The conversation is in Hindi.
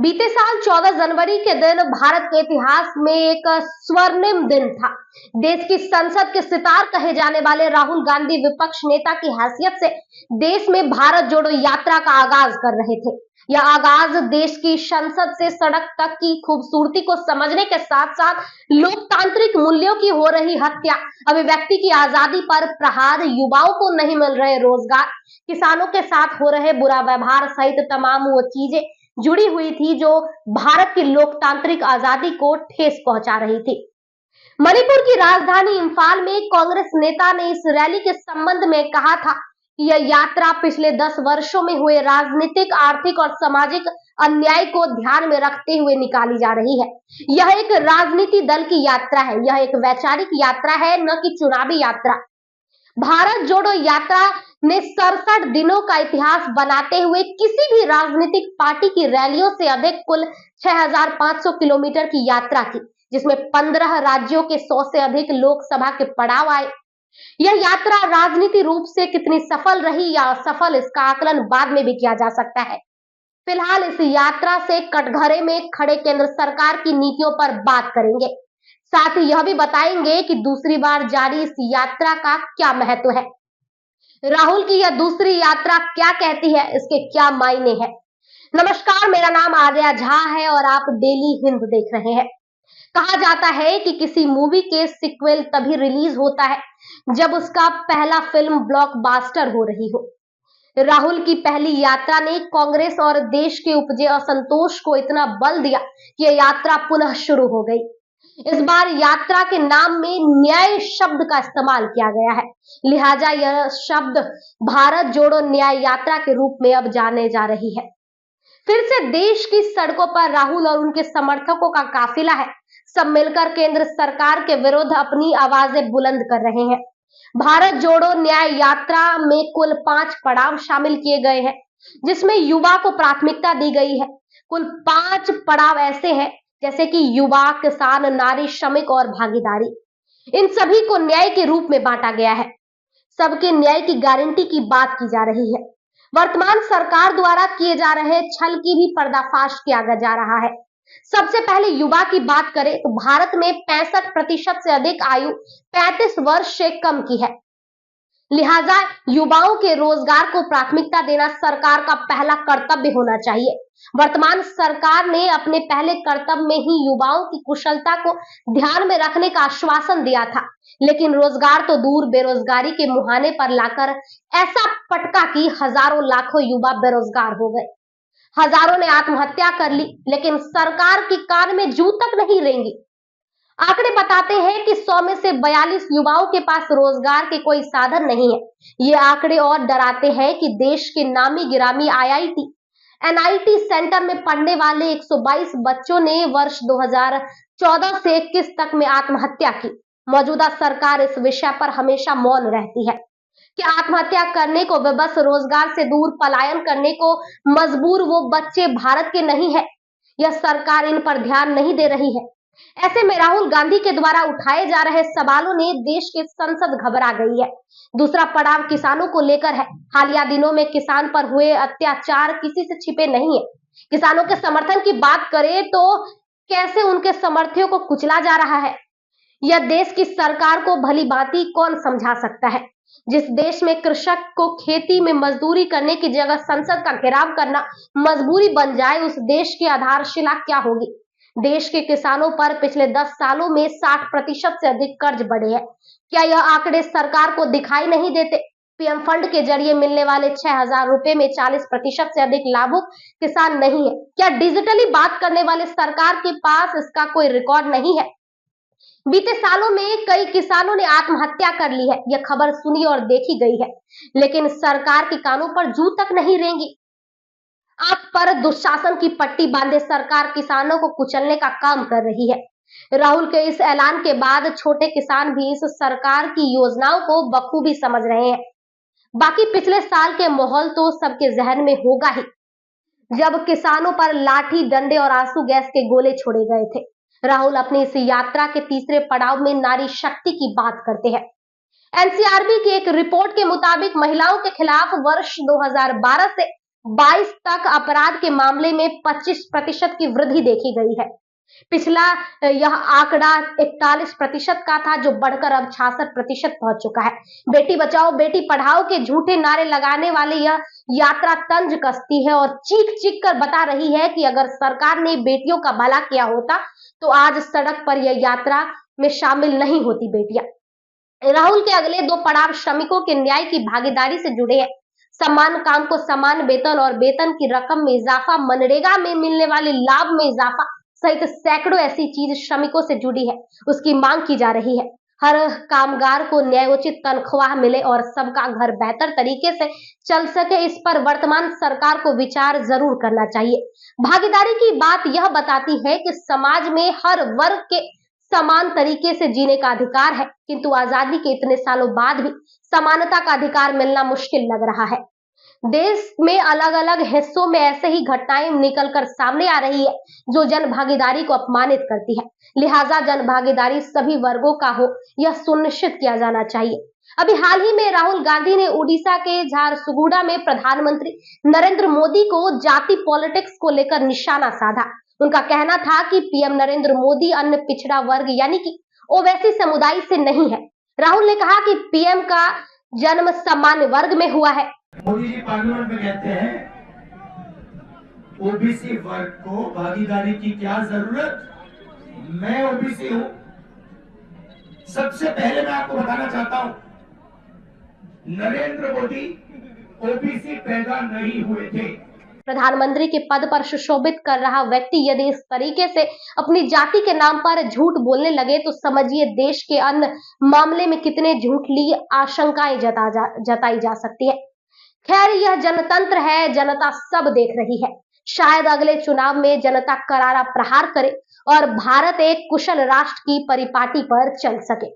बीते साल 14 जनवरी के दिन भारत के इतिहास में एक स्वर्णिम दिन था। देश की संसद के सितार कहे जाने वाले राहुल गांधी विपक्ष नेता की हैसियत से देश में भारत जोड़ो यात्रा का आगाज कर रहे थे। यह आगाज देश की संसद से सड़क तक की खूबसूरती को समझने के साथ साथ लोकतांत्रिक मूल्यों की हो रही हत्या, अभिव्यक्ति की आजादी पर प्रहार, युवाओं को नहीं मिल रहे रोजगार, किसानों के साथ हो रहे बुरा व्यवहार सहित तमाम वो चीजें जुड़ी हुई थी जो भारत की लोकतांत्रिक आजादी को ठेस पहुंचा रही थी। मणिपुर की राजधानी इंफाल में कांग्रेस नेता ने इस रैली के संबंध में कहा था कि यह यात्रा पिछले 10 वर्षों में हुए राजनीतिक, आर्थिक और सामाजिक अन्याय को ध्यान में रखते हुए निकाली जा रही है। यह एक राजनीति दल की यात्रा है, यह एक वैचारिक यात्रा है, न कि चुनावी यात्रा। भारत जोड़ो यात्रा ने 67 दिनों का इतिहास बनाते हुए किसी भी राजनीतिक पार्टी की रैलियों से अधिक कुल 6500 किलोमीटर की यात्रा की, जिसमें 15 राज्यों के 100 से अधिक लोकसभा के पड़ाव आए। यह यात्रा राजनीति रूप से कितनी सफल रही या असफल, इसका आकलन बाद में भी किया जा सकता है। फिलहाल इस यात्रा से कटघरे में खड़े केंद्र सरकार की नीतियों पर बात करेंगे। साथ ही यह भी बताएंगे कि दूसरी बार जारी इस यात्रा का क्या महत्व है, राहुल की यह दूसरी यात्रा क्या कहती है, इसके क्या मायने हैं। नमस्कार, मेरा नाम आर्या झा है और आप डेली हिंद देख रहे हैं। कहा जाता है कि किसी मूवी के सीक्वल तभी रिलीज होता है जब उसका पहला फिल्म ब्लॉकबस्टर हो रही हो। राहुल की पहली यात्रा ने कांग्रेस और देश के उपजे असंतोष को इतना बल दिया कि यह यात्रा पुनः शुरू हो गई। इस बार यात्रा के नाम में न्याय शब्द का इस्तेमाल किया गया है, लिहाजा यह शब्द भारत जोड़ो न्याय यात्रा के रूप में अब जाने जा रही है। फिर से देश की सड़कों पर राहुल और उनके समर्थकों का काफिला है। सब मिलकर केंद्र सरकार के विरुद्ध अपनी आवाजें बुलंद कर रहे हैं। भारत जोड़ो न्याय यात्रा में कुल 5 पड़ाव शामिल किए गए हैं, जिसमें युवा को प्राथमिकता दी गई है। कुल 5 पड़ाव ऐसे हैं जैसे कि युवा, किसान, नारी, श्रमिक और भागीदारी। इन सभी को न्याय के रूप में बांटा गया है। सबके न्याय की गारंटी की बात की जा रही है। वर्तमान सरकार द्वारा किए जा रहे छल की भी पर्दाफाश किया जा रहा है। सबसे पहले युवा की बात करें तो भारत में 65% से अधिक आयु 35 वर्ष से कम की है, लिहाजा युवाओं के रोजगार को प्राथमिकता देना सरकार का पहला कर्तव्य होना चाहिए। वर्तमान सरकार ने अपने पहले कर्तव्य में ही युवाओं की कुशलता को ध्यान में रखने का आश्वासन दिया था, लेकिन रोजगार तो दूर, बेरोजगारी के मुहाने पर लाकर ऐसा पटका कि हजारों लाखों युवा बेरोजगार हो गए। हजारों ने आत्महत्या कर ली, लेकिन सरकार की कान में जू तक नहीं रेंगी। आंकड़े बताते हैं कि 100 में से 42 युवाओं के पास रोजगार के कोई साधन नहीं है। ये आंकड़े और डराते हैं कि देश के नामी गिरामी आईआईटी, एनआईटी सेंटर में पढ़ने वाले 122 बच्चों ने वर्ष 2014 से 21 तक में आत्महत्या की। मौजूदा सरकार इस विषय पर हमेशा मौन रहती है। क्या आत्महत्या करने को, विवश रोजगार से दूर पलायन करने को मजबूर वो बच्चे भारत के नहीं है? यह सरकार इन पर ध्यान नहीं दे रही है। ऐसे में राहुल गांधी के द्वारा उठाए जा रहे सवालों ने देश की संसद घबरा गई है। दूसरा पड़ाव किसानों को लेकर है। हालिया दिनों में किसान पर हुए अत्याचार किसी से छिपे नहीं है। किसानों के समर्थन की बात करें तो कैसे उनके समर्थियों को कुचला जा रहा है, यह देश की सरकार को भली भांति कौन समझा सकता है। जिस देश में कृषक को खेती में मजदूरी करने की जगह संसद का घेराव करना मजबूरी बन जाए, उस देश की आधारशिला क्या होगी। देश के किसानों पर पिछले 10 सालों में 60% से अधिक कर्ज बढ़े हैं। क्या यह आंकड़े सरकार को दिखाई नहीं देते? पीएम फंड के जरिए मिलने वाले 6000 रुपए में 40% से अधिक लाभुक किसान नहीं है। क्या डिजिटली बात करने वाले सरकार के पास इसका कोई रिकॉर्ड नहीं है? बीते सालों में कई किसानों ने आत्महत्या कर ली है, यह खबर सुनी और देखी गई है, लेकिन सरकार के कानों पर जू तक नहीं रेंगी। आप पर दुशासन की पट्टी बांधे सरकार किसानों को कुचलने का काम कर रही है। राहुल के इस ऐलान के बाद छोटे किसान भी इस सरकार की योजनाओं को बखूबी समझ रहे हैं। बाकी पिछले साल के माहौल तो सबके जहन में होगा ही, जब किसानों पर लाठी, डंडे और आंसू गैस के गोले छोड़े गए थे। राहुल अपनी इस यात्रा के तीसरे पड़ाव में नारी शक्ति की बात करते हैं। एनसीआरबी की एक रिपोर्ट के मुताबिक महिलाओं के खिलाफ वर्ष 2012 से 22 तक अपराध के मामले में 25% की वृद्धि देखी गई है। पिछला यह आंकड़ा 41% का था, जो बढ़कर अब 66% पहुंच चुका है। बेटी बचाओ बेटी पढ़ाओ के झूठे नारे लगाने वाले यह यात्रा तंज कसती है और चीख चीख कर बता रही है कि अगर सरकार ने बेटियों का भला किया होता तो आज सड़क पर यह यात्रा में शामिल नहीं होती बेटियां। राहुल के अगले दो पड़ाव श्रमिकों के न्याय की भागीदारी से जुड़े हैं। समान काम को समान वेतन और वेतन की रकम में इजाफा, मनरेगा में मिलने वाले लाभ में इजाफा सहित सैकड़ों ऐसी चीज श्रमिकों से जुड़ी है। उसकी मांग की जा रही है। हर कामगार को न्यायोचित तनख्वाह मिले और सबका घर बेहतर तरीके से चल सके, इस पर वर्तमान सरकार को विचार जरूर करना चाहिए। भागीदारी की बात यह बताती है कि समाज में हर वर्ग के समान तरीके से जीने का अधिकार है, किंतु आजादी के इतने सालों बाद भी समानता का अधिकार मिलना मुश्किल लग रहा है। देश में अलग अलग हिस्सों में ऐसे ही घटनाएं निकलकर सामने आ रही है जो जन भागीदारी को अपमानित करती है। लिहाजा जन भागीदारी सभी वर्गों का हो, यह सुनिश्चित किया जाना चाहिए। अभी हाल ही में राहुल गांधी ने उड़ीसा के झारसुगुड़ा में प्रधानमंत्री नरेंद्र मोदी को जाति पॉलिटिक्स को लेकर निशाना साधा। उनका कहना था कि पीएम नरेंद्र मोदी अन्य पिछड़ा वर्ग यानी कि ओबीसी समुदाय से नहीं है। राहुल ने कहा कि पीएम का जन्म सामान्य वर्ग में हुआ है। मोदी जी पार्लियामेंट में कहते हैं ओबीसी वर्ग को भागीदारी की क्या जरूरत, मैं ओबीसी हूं। सबसे पहले मैं आपको बताना चाहता हूं, नरेंद्र मोदी ओबीसी पैदा नहीं हुए थे। प्रधानमंत्री के पद पर सुशोभित कर रहा व्यक्ति यदि इस तरीके से अपनी जाति के नाम पर झूठ बोलने लगे तो समझिए देश के अन्य मामले में कितने झूठली आशंकाएं जताई जा सकती है। खैर, यह जनतंत्र है, जनता सब देख रही है। शायद अगले चुनाव में जनता करारा प्रहार करे और भारत एक कुशल राष्ट्र की परिपाटी पर चल सके।